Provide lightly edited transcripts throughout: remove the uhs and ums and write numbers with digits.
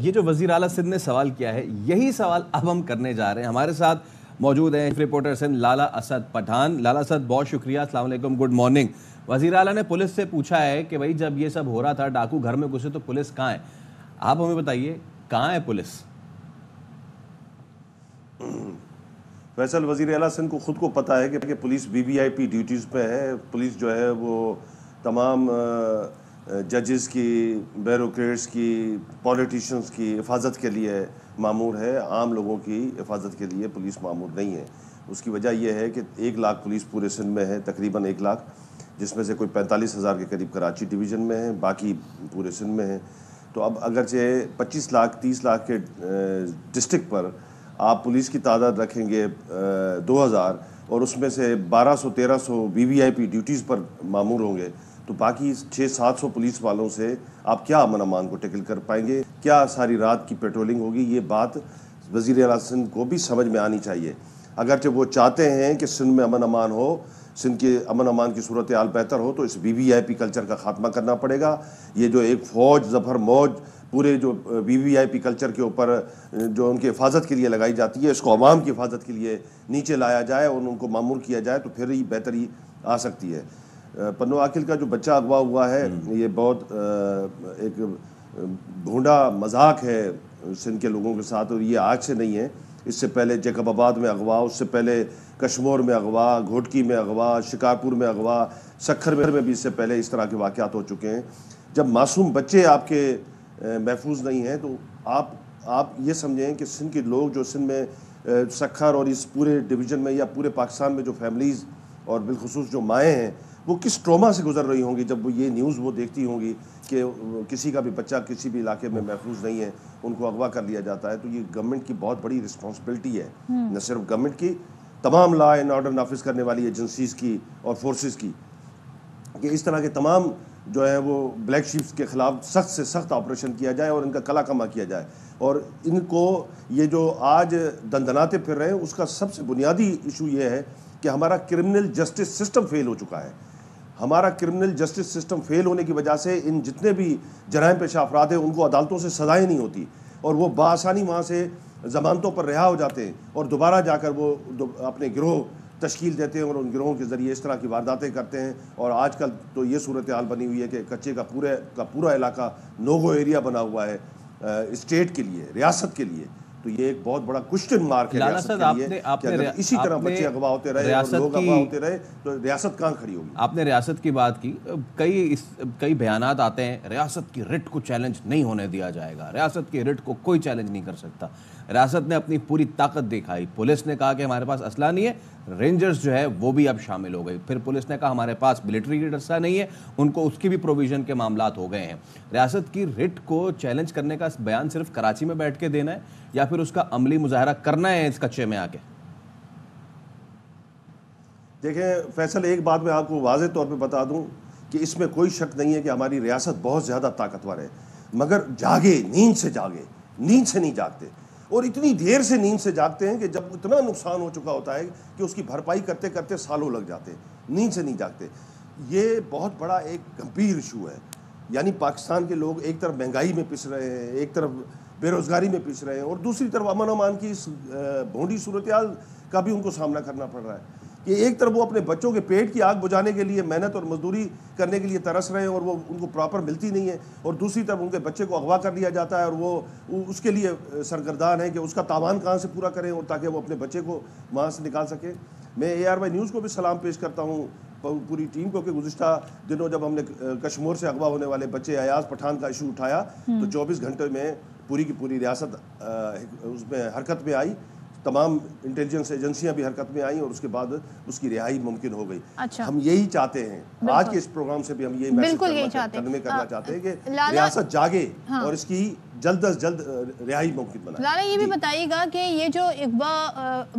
ये जो वज़ीर आला सिंध ने सवाल किया है, यही सवाल अब हम करने जा रहे हैं। हमारे साथ मौजूद हैं रिपोर्टर सिंध लाला असद पठान। लाला असद, बहुत शुक्रिया, अस्सलाम वालेकुम, गुड मॉर्निंग। वज़ीर आला ने पुलिस से पूछा है कि भाई जब ये सब हो रहा था, डाकू घर में घुसे, तो पुलिस कहाँ है? आप हमें बताइए, कहाँ है पुलिस? फैसल, वज़ीर आला सिंध को खुद को पता है कि पुलिस वीवीआईपी ड्यूटीज़ पे है। पुलिस जो है वो तमाम जजेस की, ब्यूरोक्रेट्स की, पॉलिटिशियंस की हिफाजत के लिए मामूर है। आम लोगों की हिफाजत के लिए पुलिस मामूर नहीं है। उसकी वजह यह है कि 1 लाख पुलिस पूरे सिंध में है, तकरीबन 1 लाख, जिसमें से कोई 45,000 के करीब कराची डिवीज़न में है, बाकी पूरे सिंध में है। तो अब अगरचे 25 लाख 30 लाख के डिस्ट्रिक्ट पर आप पुलिस की तादाद रखेंगे 2000 और उसमें से 1200-1300 वीवीआईपी ड्यूटीज़ पर मामूर होंगे, तो बाकी 600-700 पुलिस वालों से आप क्या अमन अमान को टैकल कर पाएंगे? क्या सारी रात की पेट्रोलिंग होगी? ये बात वज़ीर आला सिंध को भी समझ में आनी चाहिए। अगरचे वो चाहते हैं कि सिंध में अमन अमान हो, सिंध के अमन अमान की सूरत हाल बेहतर हो, तो इस वीवीआईपी कल्चर का खात्मा करना पड़ेगा। ये जो एक फ़ौज ज़फ़र मौज पूरे जो वीवीआईपी कल्चर के ऊपर जो उनकी हिफाजत के लिए लगाई जाती है, इसको अवाम की हिफाजत के लिए नीचे लाया जाए और उनको मामूर किया जाए, तो फिर ही बेहतरी आ सकती है। पन्नू आकिल का जो बच्चा अगवा हुआ है, ये बहुत एक भोंडा मजाक है सिंध के लोगों के साथ, और ये आज से नहीं है। इससे पहले जैकबाबाद में अगवा, उससे पहले कश्मीर में अगवा, घोटकी में अगवा, शिकारपुर में अगवा, सखर में भी इससे पहले इस तरह के वाक़यात हो चुके हैं। जब मासूम बच्चे आपके महफूज नहीं हैं, तो आप ये समझें कि सिंध के लोग जो सिंध में सखर और इस पूरे डिवीज़न में या पूरे पाकिस्तान में जो फैमिलीज़ और बिलखुसूस जो माएँ हैं, वो किस ट्रॉमा से गुजर रही होंगी जब वो ये न्यूज़ वो देखती होंगी कि किसी का भी बच्चा किसी भी इलाके में महफूज नहीं है, उनको अगवा कर लिया जाता है। तो ये गवर्नमेंट की बहुत बड़ी रिस्पॉन्सिबिलिटी है, न सिर्फ गवर्नमेंट की, तमाम लॉ एंड ऑर्डर नाफिज करने वाली एजेंसीज़ की और फोर्सेस की, कि इस तरह के तमाम जो है वो ब्लैक शीप्स के ख़िलाफ़ सख्त से सख्त ऑपरेशन किया जाए और इनका कला कमा किया जाए। और इनको ये जो आज दंदनाते फिर रहे हैं, उसका सबसे बुनियादी इशू ये है कि हमारा क्रिमिनल जस्टिस सिस्टम फेल हो चुका है। हमारा क्रिमिनल जस्टिस सिस्टम फेल होने की वजह से इन जितने भी जराइम पेशा अफराद हैं, उनको अदालतों से सज़ाएँ नहीं होती और वो बासानी वहाँ से ज़मानतों पर रिहा हो जाते हैं और दोबारा जाकर वो अपने गिरोह तश्कील देते हैं और उन गिरोहों के ज़रिए इस तरह की वारदातें करते हैं। और आजकल तो ये सूरत हाल बनी हुई है कि कच्चे का पूरा इलाका नो-गो एरिया बना हुआ है स्टेट के लिए, रियासत के लिए। तो ये एक बहुत बड़ा क्वेश्चन मार्क है रियासत के लिए कि अगर इसी तरह बच्चे अगवा होते रहे और लोग अगवा होते रहे तो रियासत कहाँ खड़ी होगी? आपने रियासत की बात की, कई बयानात आते हैं, रियासत की रिट को चैलेंज नहीं होने दिया जाएगा, रियासत की रिट को कोई चैलेंज नहीं कर सकता। रियासत ने अपनी पूरी ताकत दिखाई, पुलिस ने कहा कि हमारे पास असला नहीं है, रेंजर्स जो है वो भी अब शामिल हो गई, फिर पुलिस ने कहा हमारे पास मिलिट्री ग्रेड असला नहीं है, उनको उसकी भी प्रोविजन के मामलात हो गए हैं। रियासत की रिट को चैलेंज करने का बयान सिर्फ कराची में बैठ के देना है या फिर उसका अमली मुजाहरा करना है इस कच्चे में आके? देखें फैसल, एक बात मैं आपको वाज़ेह तौर पे बता दूं कि इसमें कोई शक नहीं है कि हमारी रियासत बहुत ज़्यादा ताकतवर है, मगर जागे, नींद से जागे, नींद से नहीं जागते। और इतनी देर से नींद से जागते हैं कि जब इतना नुकसान हो चुका होता है कि उसकी भरपाई करते करते सालों लग जाते हैं, नींद से नहीं जागते। ये बहुत बड़ा एक गंभीर इशू है। यानी पाकिस्तान के लोग एक तरफ महंगाई में पिस रहे हैं, एक तरफ बेरोज़गारी में पिस रहे हैं और दूसरी तरफ अमन अमान की इस भोंडी सूरत हाल का भी उनको सामना करना पड़ रहा है कि एक तरफ वो अपने बच्चों के पेट की आग बुझाने के लिए मेहनत और मजदूरी करने के लिए तरस रहे हैं और वो उनको प्रॉपर मिलती नहीं है, और दूसरी तरफ उनके बच्चे को अगवा कर लिया जाता है और वो उसके लिए सरगर्दान है कि उसका तावान कहाँ से पूरा करें और ताकि वो अपने बच्चे को वहाँ से निकाल सकें। मैं ARY न्यूज़ को भी सलाम पेश करता हूँ, पूरी टीम को, कि गुज़िश्ता दिनों जब हमने कश्मीर से अगवा होने वाले बच्चे अयाज पठान का इशू उठाया तो 24 घंटे में पूरी की पूरी रियासत उसमें हरकत में आई, तमाम इंटेलिजेंस एजेंसियां भी हरकत में आई और उसके बाद उसकी रिहाई मुमकिन हो गई। अच्छा। हम यही चाहते हैं, आज के इस प्रोग्राम से भी हम यही मैसेज करना चाहते हैं कि रियासत जागे और इसकी जल्द अज जल्द रिहाई मुमकिन बनाए। लाला, ये भी बताइएगा कि ये जो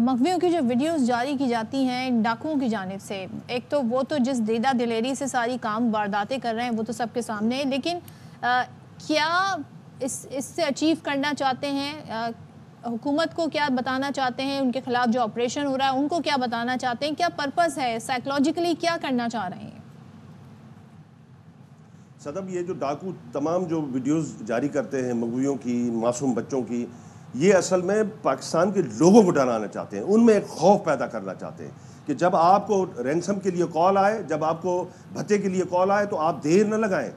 मगवियों की जो वीडियोस जारी की जाती हैं डाकुओं की जानिब से, एक तो वो तो जिस देदा दिलेरी से सारी काम वारदातें कर रहे हैं वो तो सबके सामने है, लेकिन क्या इससे अचीव करना चाहते हैं? हुकूमत को क्या बताना चाहते हैं? उनके खिलाफ जो ऑपरेशन हो रहा है उनको क्या बताना चाहते हैं? क्या पर्पस है? साइकोलॉजिकली क्या करना चाह रहे हैं? सदब, ये जो डाकू तमाम जो वीडियोस जारी करते हैं मगवियों की, मासूम बच्चों की, ये असल में पाकिस्तान के लोगों को डराना चाहते हैं, उनमें एक खौफ पैदा करना चाहते हैं कि जब आपको रैंसम के लिए कॉल आए, जब आपको भत्ते के लिए कॉल आए, तो आप देर न लगाएं,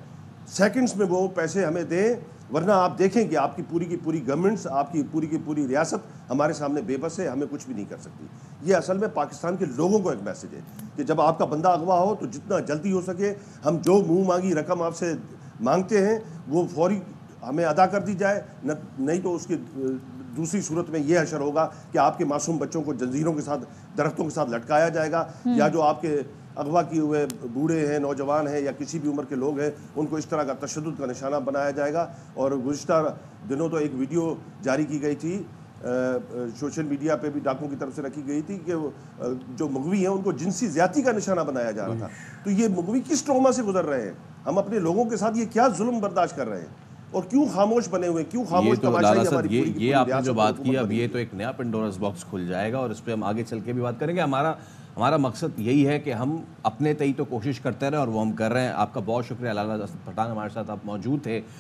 सेकंड्स में वो पैसे हमें दें, वरना आप देखें कि आपकी पूरी की पूरी गवर्नमेंट्स, आपकी पूरी की पूरी रियासत हमारे सामने बेबस है, हमें कुछ भी नहीं कर सकती। ये असल में पाकिस्तान के लोगों को एक मैसेज है कि जब आपका बंदा अगवा हो तो जितना जल्दी हो सके हम जो मुंह मांगी रकम आपसे मांगते हैं वो फौरी हमें अदा कर दी जाए, नहीं तो उसकी दूसरी सूरत में यह असर होगा कि आपके मासूम बच्चों को जंजीरों के साथ, दरख्तों के साथ लटकाया जाएगा, या जो आपके अगवा किए हुए बूढ़े हैं, नौजवान हैं या किसी भी उम्र के लोग हैं, उनको इस तरह का तशद्दुद का निशाना बनाया जाएगा। और गुज़िश्ता दिनों तो एक वीडियो जारी की गई थी, सोशल मीडिया पे भी डाकुओं की तरफ से रखी गई थी कि जो मगवी हैं उनको जिनसी ज़्यादती का निशाना बनाया जा रहा था। तो ये मगवी किस ट्रॉमा से गुजर रहे हैं? हम अपने लोगों के साथ ये क्या जुल्म बर्दाश्त कर रहे हैं और क्यों खामोश बने हुए, क्यों खामोश तमाशाई हमारी पूरी की पूरी आपने जो बात की, अब रियासत ये तो एक नया पेंडोरस बॉक्स खुल जाएगा और इस पर हम आगे चल के भी बात करेंगे। हमारा मकसद यही है कि हम अपने तय तो कोशिश करते रहे और वो हम कर रहे हैं। आपका बहुत शुक्रिया लाला असद पठान, हमारे साथ आप मौजूद थे।